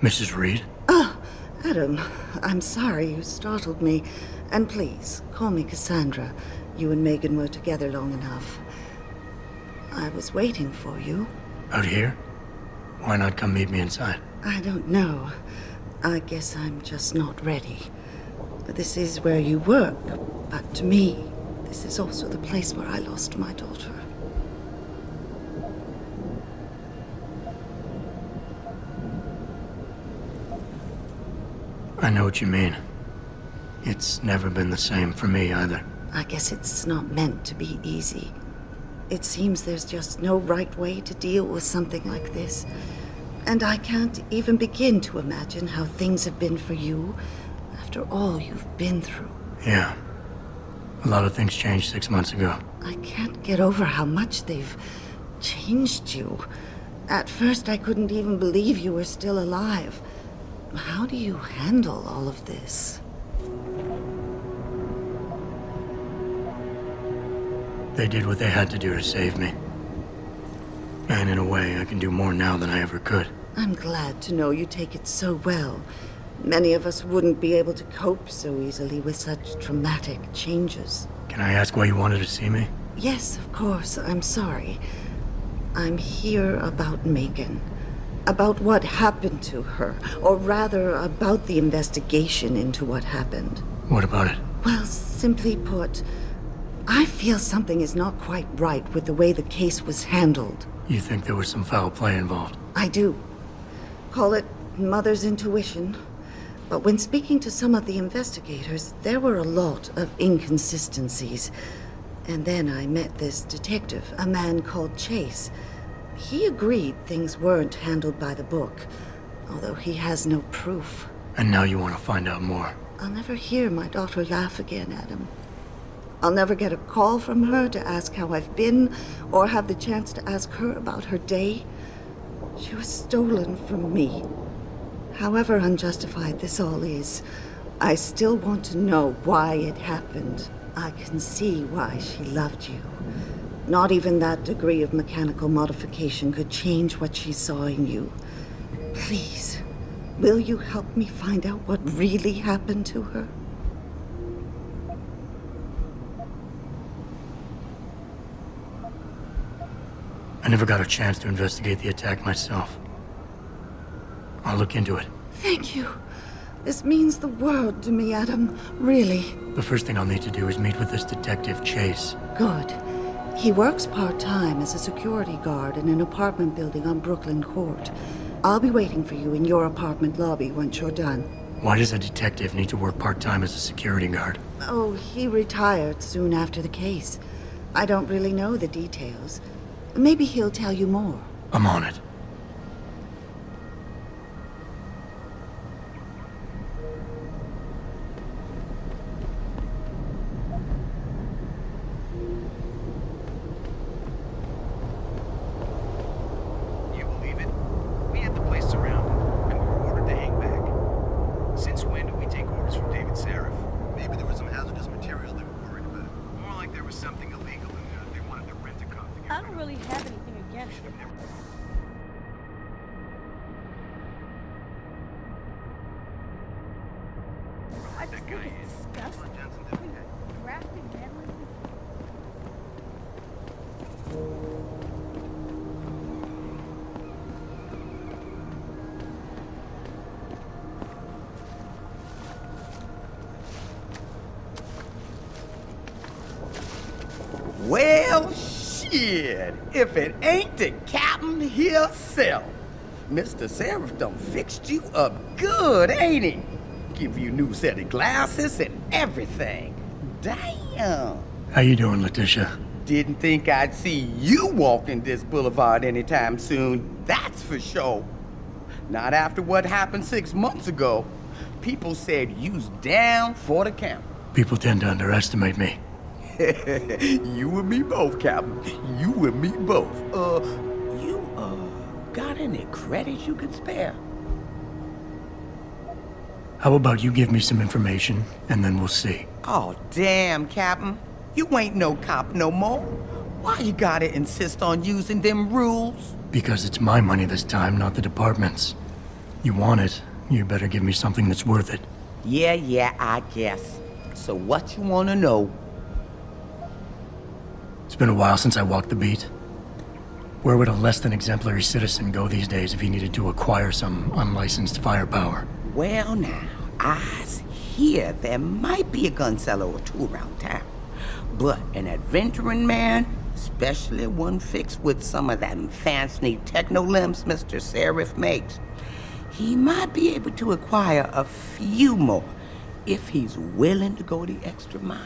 Mrs. Reed? Oh, Adam, I'm sorry you startled me. And please, call me Cassandra. You and Megan were together long enough. I was waiting for you. Out here? Why not come meet me inside? I don't know. I guess I'm just not ready. This is where you work, but to me, this is also the place where I lost my daughter. I know what you mean. It's never been the same for me either. I guess it's not meant to be easy. It seems there's just no right way to deal with something like this. And I can't even begin to imagine how things have been for you after all you've been through. Yeah. A lot of things changed 6 months ago. I can't get over how much they've changed you. At first, I couldn't even believe you were still alive. How do you handle all of this? They did what they had to do to save me. And in a way, I can do more now than I ever could. I'm glad to know you take it so well. Many of us wouldn't be able to cope so easily with such traumatic changes. Can I ask why you wanted to see me? Yes, of course. I'm sorry. I'm here about Megan. About what happened to her. Or rather, about the investigation into what happened. What about it? Well, simply put, I feel something is not quite right with the way the case was handled. You think there was some foul play involved? I do. Call it mother's intuition. But when speaking to some of the investigators, there were a lot of inconsistencies. And then I met this detective, a man called Chase. He agreed things weren't handled by the book, although he has no proof. And now you want to find out more? I'll never hear my daughter laugh again, Adam. I'll never get a call from her to ask how I've been, or have the chance to ask her about her day. She was stolen from me. However unjustified this all is, I still want to know why it happened. I can see why she loved you. Not even that degree of mechanical modification could change what she saw in you. Please, will you help me find out what really happened to her? I never got a chance to investigate the attack myself. I'll look into it. Thank you. This means the world to me, Adam. Really. The first thing I'll need to do is meet with this detective, Chase. Good. He works part-time as a security guard in an apartment building on Brooklyn Court. I'll be waiting for you in your apartment lobby once you're done. Why does a detective need to work part-time as a security guard? Oh, he retired soon after the case. I don't really know the details. Maybe he'll tell you more. I'm on it. Well, shit, if it ain't the captain himself. Mr. Seraph done fixed you up good, ain't he? Give you a new set of glasses and everything. Damn. How you doing, Letitia? Didn't think I'd see you walking this boulevard anytime soon, that's for sure. Not after what happened 6 months ago. People said you's down for the count. People tend to underestimate me. You and me both, Captain. You and me both. You got any credits you could spare? How about you give me some information, and then we'll see. Oh, damn, Captain. You ain't no cop no more. Why you gotta insist on using them rules? Because it's my money this time, not the department's. You want it, you better give me something that's worth it. Yeah, I guess. So what you wanna know? It's been a while since I walked the beat. Where would a less than exemplary citizen go these days if he needed to acquire some unlicensed firepower? Well now, I hear there might be a gun seller or two around town. But an adventuring man, especially one fixed with some of that fancy techno-limbs Mr. Seraph makes, he might be able to acquire a few more if he's willing to go the extra mile.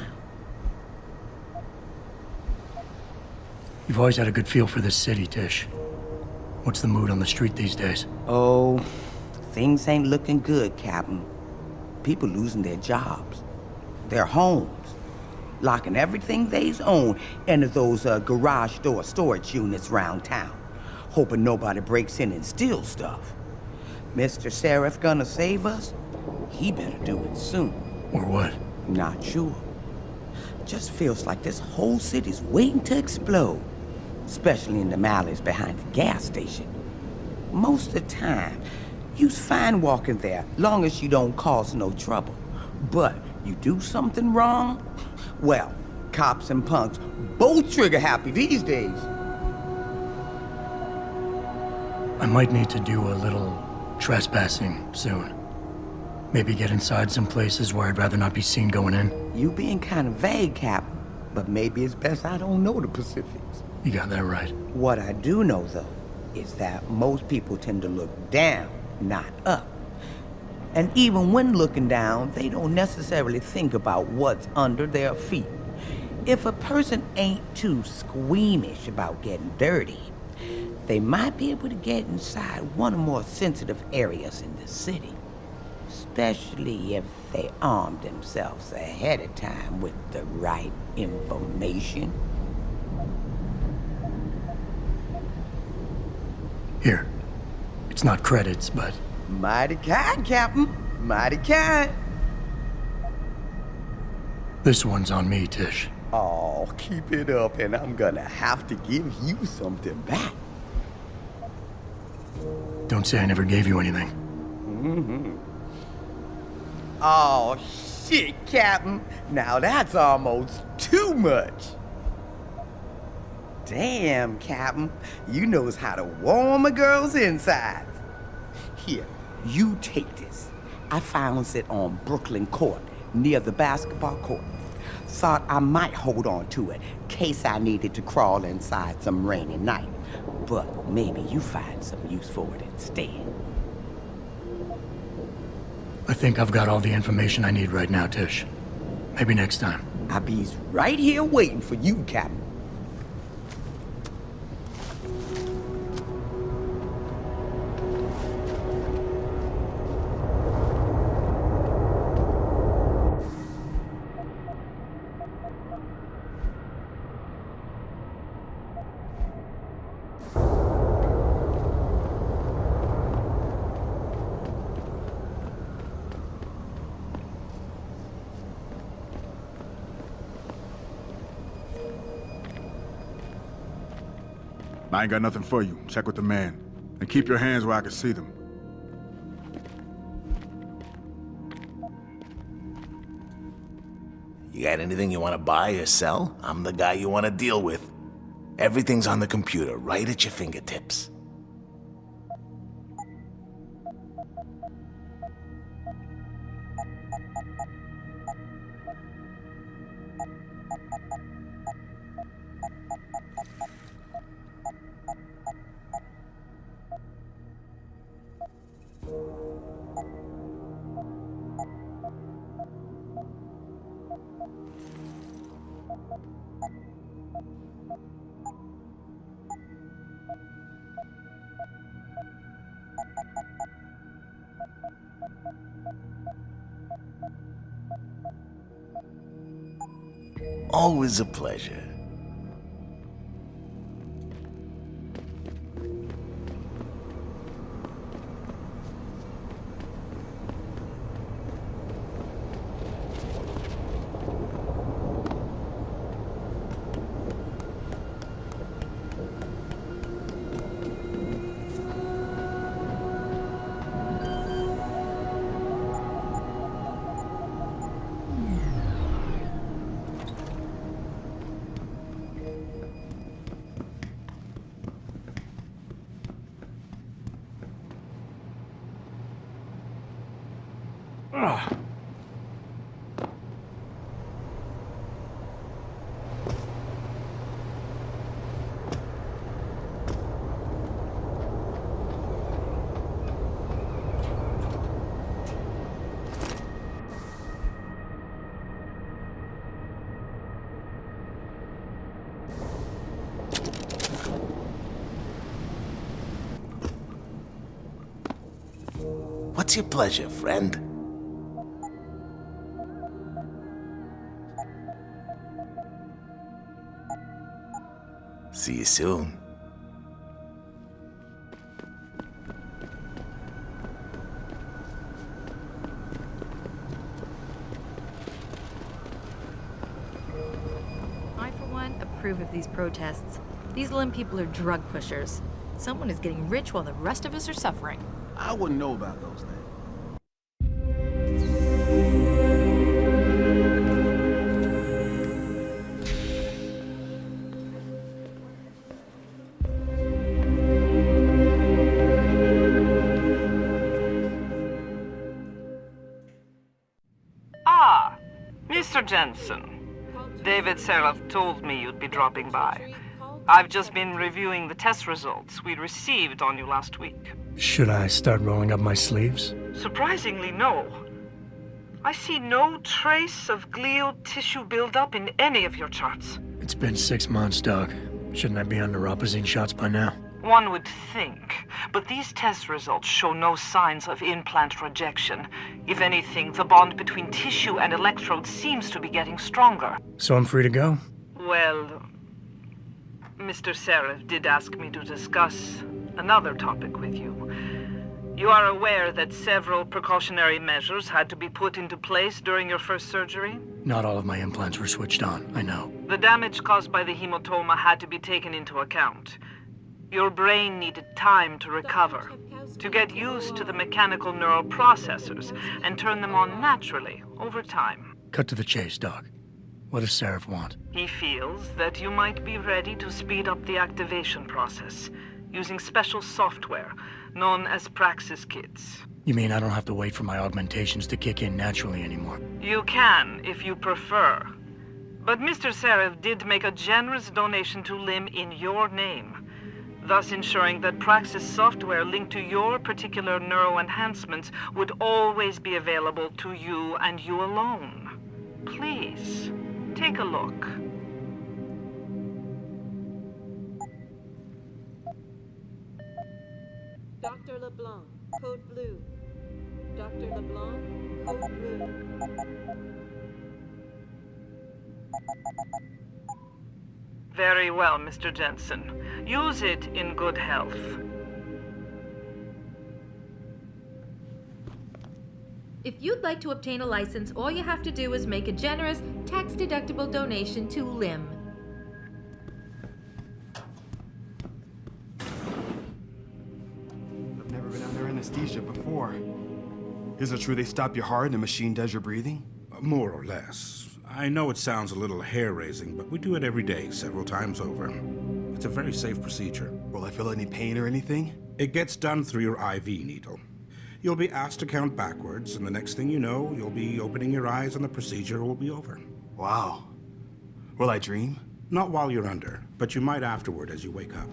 You've always had a good feel for this city, Tish. What's the mood on the street these days? Oh, things ain't looking good, Captain. People losing their jobs, their homes, locking everything they's own into those garage door storage units round town, hoping nobody breaks in and steals stuff. Mr. Seraph gonna save us? He better do it soon. Or what? Not sure. Just feels like this whole city's waiting to explode, especially in the alleys behind the gas station. Most of the time, you's fine walking there, long as you don't cause no trouble. But you do something wrong, well, cops and punks both trigger happy these days. I might need to do a little trespassing soon. Maybe get inside some places where I'd rather not be seen going in. You being kind of vague, Captain, but maybe it's best I don't know the Pacifics. You got that right. What I do know, though, is that most people tend to look down, not up. And even when looking down, they don't necessarily think about what's under their feet. If a person ain't too squeamish about getting dirty, they might be able to get inside one of the more sensitive areas in the city. Especially if they arm themselves ahead of time with the right information. Here. It's not credits, but... Mighty kind, Captain. Mighty kind. this one's on me, Tish. Oh, keep it up and I'm gonna have to give you something back. Don't say I never gave you anything. Oh, shit, Captain. Now that's almost too much. Damn, Captain. You knows how to warm a girl's insides. Here, you take this. I found it on Brooklyn Court, near the basketball court. Thought I might hold on to it, case I needed to crawl inside some rainy night. But maybe you find some use for it instead. I think I've got all the information I need right now, Tish. Maybe next time. I'll be right here waiting for you, Captain. I ain't got nothing for you. Check with the man. And keep your hands where I can see them. You got anything you want to buy or sell? I'm the guy you want to deal with. Everything's on the computer, right at your fingertips. Always a pleasure. Ugh. What's your pleasure, friend? See you soon. I, for one, approve of these protests. These L.I.M.B people are drug pushers. Someone is getting rich while the rest of us are suffering. I wouldn't know about those things. Ah, Mr. Jensen. David Seraph told me you'd be dropping by. I've just been reviewing the test results we received on you last week. Should I start rolling up my sleeves? Surprisingly, no. I see no trace of glial tissue buildup in any of your charts. It's been 6 months, Doc. Shouldn't I be on neuropozyne shots by now? One would think, but these test results show no signs of implant rejection. If anything, the bond between tissue and electrodes seems to be getting stronger. So I'm free to go? Well, Mr. Seraph did ask me to discuss another topic with you. You are aware that several precautionary measures had to be put into place during your first surgery? Not all of my implants were switched on, I know. The damage caused by the hematoma had to be taken into account. Your brain needed time to recover, to get used to the mechanical neural processors and turn them on naturally over time. Cut to the chase, Doc. What does Seraph want? He feels that you might be ready to speed up the activation process using special software known as Praxis kits. You mean I don't have to wait for my augmentations to kick in naturally anymore? You can, if you prefer. But Mr. Seraph did make a generous donation to L.I.M.B in your name, thus ensuring that Praxis software linked to your particular neuro-enhancements would always be available to you and you alone. Please, take a look. Dr. LeBlanc, code blue. Dr. LeBlanc, code blue. Very well, Mr. Jensen. Use it in good health. If you'd like to obtain a license, all you have to do is make a generous, tax-deductible donation to L.I.M.B. I've never been under anesthesia before. Is it true they stop your heart and the machine does your breathing? More or less. I know it sounds a little hair-raising, but we do it every day, several times over. It's a very safe procedure. Will I feel any pain or anything? It gets done through your IV needle. You'll be asked to count backwards, and the next thing you know, you'll be opening your eyes and the procedure will be over. Wow. Will I dream? Not while you're under, but you might afterward as you wake up.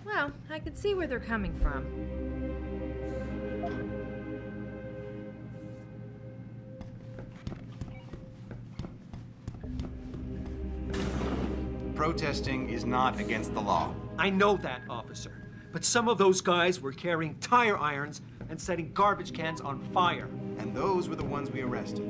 Well, I could see where they're coming from. protesting is not against the law. I know that, officer. But some of those guys were carrying tire irons and setting garbage cans on fire. And those were the ones we arrested.